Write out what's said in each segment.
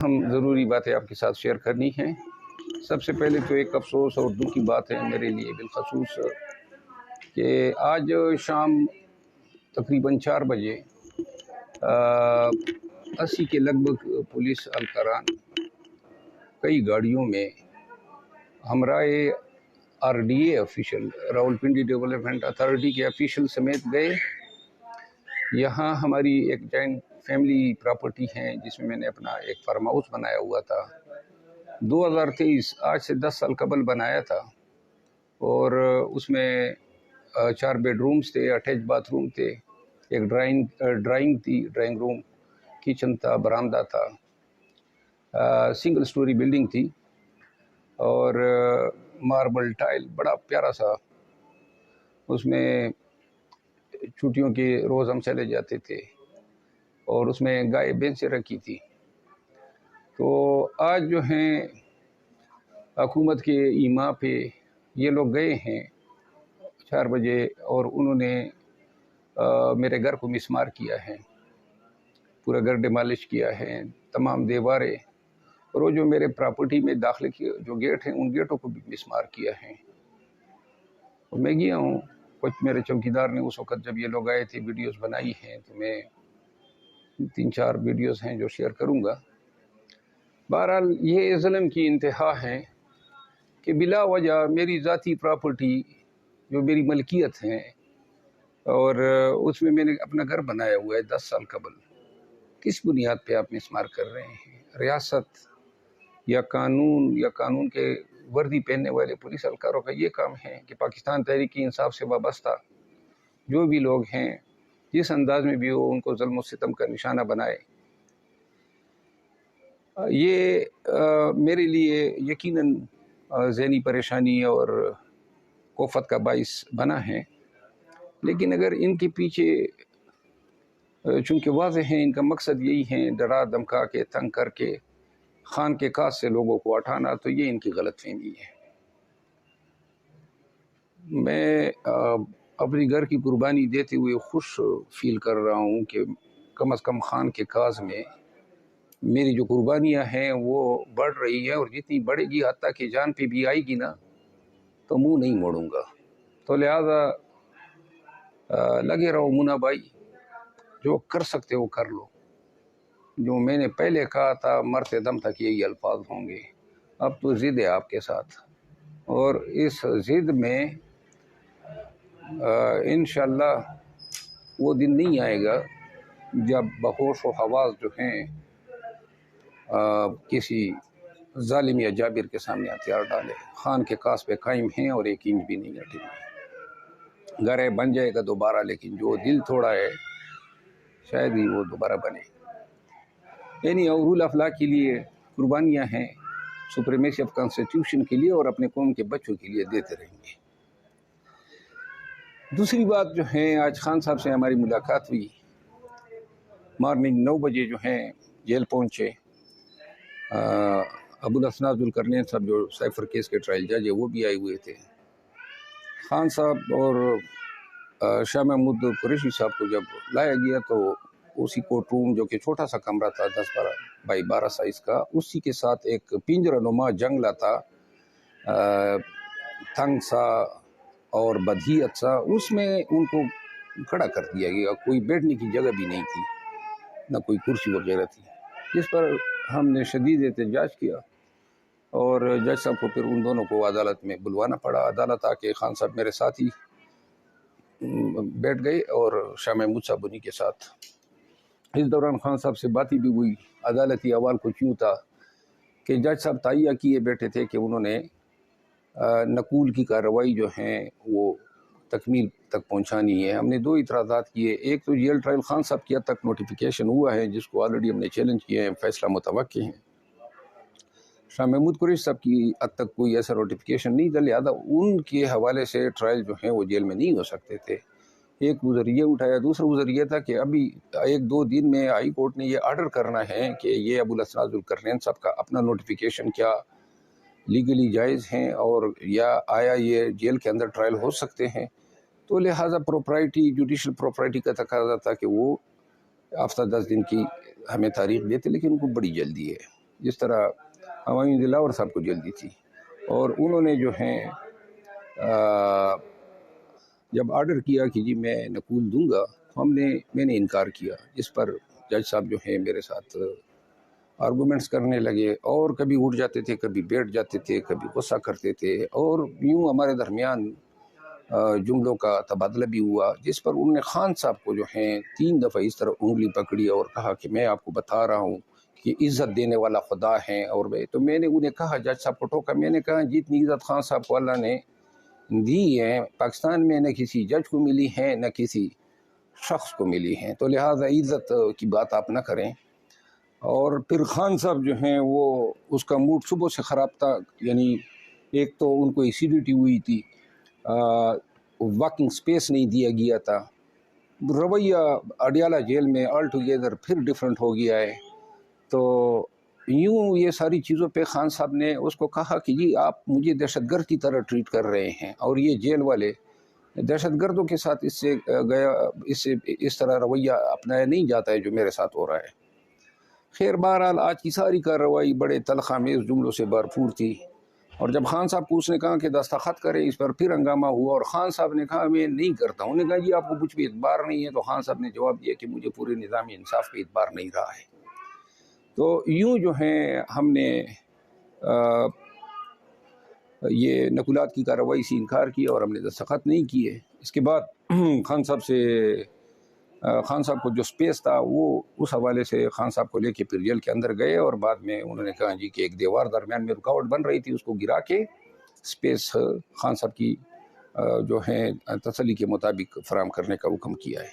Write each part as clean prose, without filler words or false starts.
ہم ضروری باتیں آپ کے ساتھ شیئر کرنی ہیں۔ سب سے پہلے تو ایک افسوس اور دکھ کی بات ہے میرے لیے بالخصوص کہ آج شام تقریباً 4 بجے 80 کے لگ بھگ پولیس اہلکاران کئی گاڑیوں میں ہمراہ RDA official Rawalpindi development authority کے آفیشل سمیت گئے۔ یہاں ہماری ایک جوائنٹ فیملی پراپرٹی ہے جس میں نے اپنا ایک فارم ہاؤس بنایا ہوا تھا 2023 آج سے 10 سال قبل بنایا تھا، اور اس میں 4 بیڈ رومز تھے، اٹیچ باتھ روم تھے، ایک ڈرائنگ تھی، ڈرائنگ روم، کچن تھا، برآمدہ تھا، سنگل سٹوری بلڈنگ تھی، اور ماربل ٹائل بڑا پیارا سا، اس میں چھٹیوں کے روز ہم چلے جاتے تھے، اور اس میں گائے بھینسیں رکھی تھی۔ تو آج جو ہیں حکومت کے ایما پہ یہ لوگ گئے ہیں 4 بجے، اور انہوں نے میرے گھر کو مسمار کیا ہے، پورا گھر ڈیمالش کیا ہے، تمام دیواریں، اور وہ جو میرے پراپرٹی میں داخلے کے جو گیٹ ہیں ان گیٹوں کو بھی مسمار کیا ہے۔ اور میں گیا ہوں، کچھ میرے چوکیدار نے اس وقت جب یہ لوگ آئے تھے ویڈیوز بنائی ہیں، تو میں 3-4 ویڈیوز ہیں جو شیئر کروں گا۔ بہرحال یہ ظلم کی انتہا ہے کہ بلا وجہ میری ذاتی پراپرٹی جو میری ملکیت ہے، اور اس میں نے اپنا گھر بنایا ہوا ہے 10 سال قبل، کس بنیاد پہ آپ مسمار کر رہے ہیں؟ ریاست یا قانون کے وردی پہننے والے پولیس اہلکاروں کا یہ کام ہے کہ پاکستان تحریک انصاف سے وابستہ جو بھی لوگ ہیں جس انداز میں بھی ہو ان کو ظلم و ستم کا نشانہ بنائے۔ یہ میرے لیے یقیناً ذہنی پریشانی اور کوفت کا باعث بنا ہے، لیکن اگر ان کے پیچھے چونکہ واضح ہیں ان کا مقصد یہی ہے ڈرا دھمکا کے تنگ کر کے خان کے کاج سے لوگوں کو ہٹانا، تو یہ ان کی غلط فہمی ہے۔ میں اپنی گھر کی قربانی دیتے ہوئے خوش فیل کر رہا ہوں کہ کم از کم خان کے کاج میں میری جو قربانیاں ہیں وہ بڑھ رہی ہیں، اور جتنی بڑھے گی حتیٰ کہ جان پہ بھی آئے گی نا تو منہ نہیں موڑوں گا۔ تو لہذا لگے رہو منا بھائی، جو کر سکتے ہو کر لو۔ جو میں نے پہلے کہا تھا مرتے دم تک یہی الفاظ ہوں گے، اب تو ضد ہے آپ کے ساتھ، اور اس ضد میں انشاءاللہ وہ دن نہیں آئے گا جب بہوش و حواس جو ہیں کسی ظالم یا جابر کے سامنے ہتھیار ڈالے۔ خان کے کاج پہ قائم ہیں اور 1 انچ بھی نہیں ہٹے گی۔ گھر ہے بن جائے گا دوبارہ، لیکن جو دل توڑا ہے شاید ہی وہ دوبارہ بنے۔ یعنی رول آف لا کے لیے قربانیاں ہیں، سپریمیسی آف کانسٹیٹیوشن کے لیے اور اپنے قوم کے بچوں کے لیے دیتے رہیں گے۔ دوسری بات جو ہے، آج خان صاحب سے ہماری ملاقات ہوئی، مارننگ 9 بجے جو ہیں جیل پہنچے۔ ابوالاسناد ذوالقرنین صاحب جو سائفر کیس کے ٹرائل جج ہے وہ بھی آئے ہوئے تھے۔ خان صاحب اور شاہ محمود قریشی صاحب کو جب لایا گیا تو اسی کورٹ روم جو کہ چھوٹا سا کمرہ تھا 10x12 سائز کا، اسی کے ساتھ ایک پنجرہ نما جنگلہ تھا، تنگ سا اور بدہیت سا، اس میں ان کو کھڑا کر دیا گیا۔ کوئی بیٹھنے کی جگہ بھی نہیں تھی، نہ کوئی کرسی وغیرہ تھی، جس پر ہم نے شدید احتجاج کیا، اور جج صاحب کو پھر ان دونوں کو عدالت میں بلوانا پڑا۔ عدالت آ کے خان صاحب میرے ساتھ ہی بیٹھ گئے اور شاہ محمود صاحب انہی کے ساتھ۔ اس دوران خان صاحب سے باتیں بھی ہوئی۔ عدالتی احوال کچھ یوں تھا کہ جج صاحب تائیہ کیے بیٹھے تھے کہ انہوں نے نقول کی کارروائی جو ہیں وہ تکمیل تک پہنچانی ہے۔ ہم نے 2 اعتراضات کیے، ایک تو جیل ٹرائل خان صاحب کی حد تک نوٹیفیکیشن ہوا ہے جس کو آلریڈی ہم نے چیلنج کیا ہے، فیصلہ متوقع ہے۔ شاہ محمود قریشی صاحب کی حد تک کوئی ایسا نوٹیفیکیشن نہیں تھا، لہذا ان کے حوالے سے ٹرائل جو ہیں وہ جیل میں نہیں ہو سکتے تھے۔ ایک عذر یہ اٹھایا، دوسرا عذر یہ تھا کہ ابھی 1-2 دن میں ہائی کورٹ نے یہ آرڈر کرنا ہے کہ یہ ابوالاسناد ذوالقرنین صاحب کا اپنا نوٹیفیکیشن کیا لیگلی جائز ہیں، اور یا آیا یہ جیل کے اندر ٹرائل ہو سکتے ہیں۔ تو لہٰذا پروپرائٹی، جوڈیشل پروپرائٹی کا تقاضا تھا کہ وہ ہفتہ 10 دن کی ہمیں تاریخ دیتے، لیکن ان کو بڑی جلدی ہے۔ جس طرح ہمایوں دلاور صاحب کو جیل دی تھی، اور انہوں نے جو ہیں جب آرڈر کیا کہ جی میں نقول دوں گا، میں نے انکار کیا، جس پر جج صاحب جو ہیں میرے ساتھ آرگومنٹس کرنے لگے، اور کبھی اٹھ جاتے تھے، کبھی بیٹھ جاتے تھے، کبھی غصہ کرتے تھے، اور یوں ہمارے درمیان جملوں کا تبادلہ بھی ہوا، جس پر انہوں نے خان صاحب کو جو ہیں 3 دفعہ اس طرح انگلی پکڑی اور کہا کہ میں آپ کو بتا رہا ہوں کہ عزت دینے والا خدا ہے، اور میں نے انہیں کہا، جج صاحب کو ٹوکا، میں نے کہا جتنی عزت خان صاحب کو اللہ نے دی ہے پاکستان میں، نہ کسی جج کو ملی ہے نہ کسی شخص کو ملی ہیں، تو لہٰذا عزت کی بات آپ نہ کریں۔ اور پھر خان صاحب جو ہیں وہ اس کا موڈ صبح سے خراب تھا، یعنی ایک تو ان کو ایسیڈیٹی ہوئی تھی، واکنگ سپیس نہیں دیا گیا تھا، رویہ اڈیالہ جیل میں آل ٹوگیدر پھر ڈیفرنٹ ہو گیا ہے، تو یوں یہ ساری چیزوں پہ خان صاحب نے اس کو کہا کہ جی آپ مجھے دہشت گرد کی طرح ٹریٹ کر رہے ہیں، اور یہ جیل والے دہشت گردوں کے ساتھ اس طرح رویہ اپنایا نہیں جاتا ہے جو میرے ساتھ ہو رہا ہے۔ خیر بہرحال آج کی ساری کارروائی بڑے تلخ آمیز جملوں سے بھرپور تھی، اور جب خان صاحب کو اس نے کہا کہ دستخط کرے اس پر، پھر ہنگامہ ہوا، اور خان صاحب نے کہا میں نہیں کرتا ہوں۔ انہوں نے کہا جی آپ کو کچھ بھی اعتبار نہیں ہے، تو خان صاحب نے جواب دیا کہ مجھے پورے نظام انصاف پہ اعتبار نہیں رہا ہے۔ تو یوں جو ہیں ہم نے یہ نقولات کی کارروائی سے انکار کیا، اور ہم نے دستخط نہیں کیے۔ اس کے بعد خان صاحب کو جو سپیس تھا وہ اس حوالے سے خان صاحب کو لے کے پھر جیل کے اندر گئے، اور بعد میں انہوں نے کہا جی کہ ایک دیوار درمیان میں رکاوٹ بن رہی تھی، اس کو گرا کے سپیس خان صاحب کی جو ہیں تسلی کے مطابق فراہم کرنے کا حکم کیا ہے۔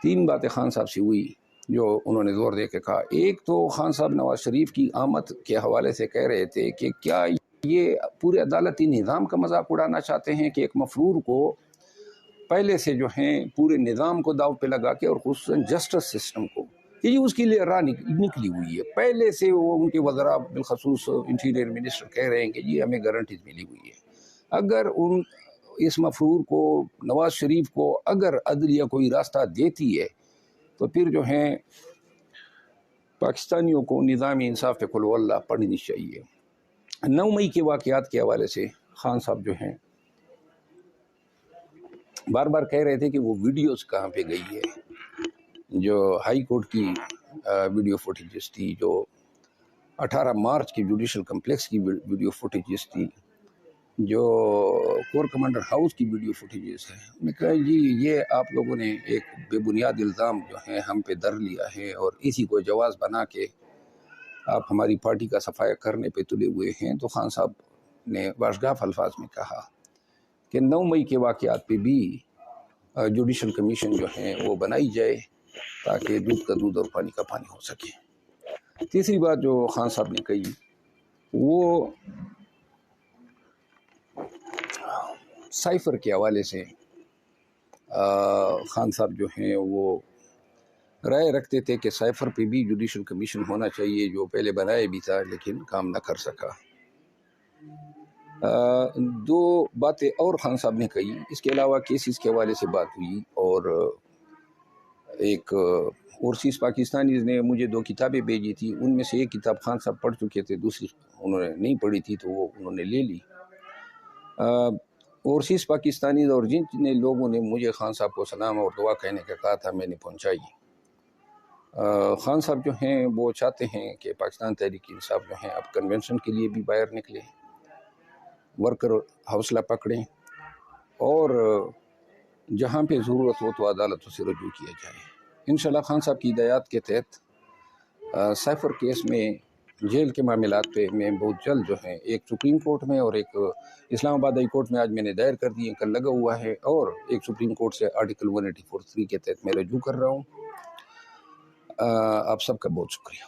3 باتیں خان صاحب سے ہوئی جو انہوں نے زور دے کے کہا۔ ایک تو خان صاحب نواز شریف کی آمد کے حوالے سے کہہ رہے تھے کہ کیا یہ پورے عدالتی نظام کا مذاق اڑانا چاہتے ہیں کہ ایک مفرور کو پہلے سے جو ہیں پورے نظام کو داؤ پہ لگا کے، اور خصوصاً جسٹس سسٹم کو، کہ اس کے لیے راہ نکلی ہوئی ہے پہلے سے، وہ ان کے وزراء بالخصوص انٹیریئر منسٹر کہہ رہے ہیں کہ جی ہمیں گارنٹیز ملی ہوئی ہے۔ اگر اس مفرور کو، نواز شریف کو، اگر عدلیہ کوئی راستہ دیتی ہے تو پھر جو ہیں پاکستانیوں کو نظامی انصاف پہ قل ہو اللہ پڑھنی چاہیے۔ 9 مئی کے واقعات کے حوالے سے خان صاحب جو ہیں بار بار کہہ رہے تھے کہ وہ ویڈیوز کہاں پہ گئی ہے، جو ہائی کورٹ کی ویڈیو فوٹیجز تھی، جو 18 مارچ کی جوڈیشل کمپلیکس کی ویڈیو فوٹیجز تھی، جو کور کمانڈر ہاؤس کی ویڈیو فوٹیجز ہیں۔ انہوں نے کہا جی یہ آپ لوگوں نے ایک بے بنیاد الزام جو ہے ہم پہ در لیا ہے، اور اسی کو جواز بنا کے آپ ہماری پارٹی کا صفایا کرنے پہ تلے ہوئے ہیں۔ تو خان صاحب نے باشگاف الفاظ میں کہا کہ 9 مئی کے واقعات پہ بھی جوڈیشل کمیشن جو ہیں وہ بنائی جائے تاکہ دودھ کا دودھ اور پانی کا پانی ہو سکے۔ تیسری بات جو خان صاحب نے کہی وہ سائفر کے حوالے سے خان صاحب جو ہیں وہ رائے رکھتے تھے کہ سائفر پہ بھی جوڈیشل کمیشن ہونا چاہیے، جو پہلے بنایا بھی تھا لیکن کام نہ کر سکا۔ 2 باتیں اور خان صاحب نے کہی، اس کے علاوہ کیسز کے حوالے سے بات ہوئی، اور ایک اورسیز پاکستانیز نے مجھے 2 کتابیں بھیجی تھی، ان میں سے ایک کتاب خان صاحب پڑھ چکے تھے، دوسری انہوں نے نہیں پڑھی تھی تو وہ انہوں نے لے لی۔ اورسیز پاکستانیز اور جن لوگوں نے مجھے خان صاحب کو سلام اور دعا کہنے کا کہا تھا میں نے پہنچائی۔ خان صاحب جو ہیں وہ چاہتے ہیں کہ پاکستان تحریک انصاف جو ہیں اب کنونشن کے لیے بھی باہر نکلے، ورکر حوصلہ پکڑیں، اور جہاں پہ ضرورت ہو تو عدالتوں سے رجوع کیا جائے۔ انشاءاللہ خان صاحب کی ہدایات کے تحت سائفر کیس میں جیل کے معاملات پہ میں بہت جلد جو ہے ایک سپریم کورٹ میں اور ایک اسلام آباد ہائی کورٹ میں آج میں نے دائر کر دی ہے، کل لگا ہوا ہے، اور ایک سپریم کورٹ سے آرٹیکل 184(3) کے تحت میں رجوع کر رہا ہوں۔ آپ سب کا بہت شکریہ۔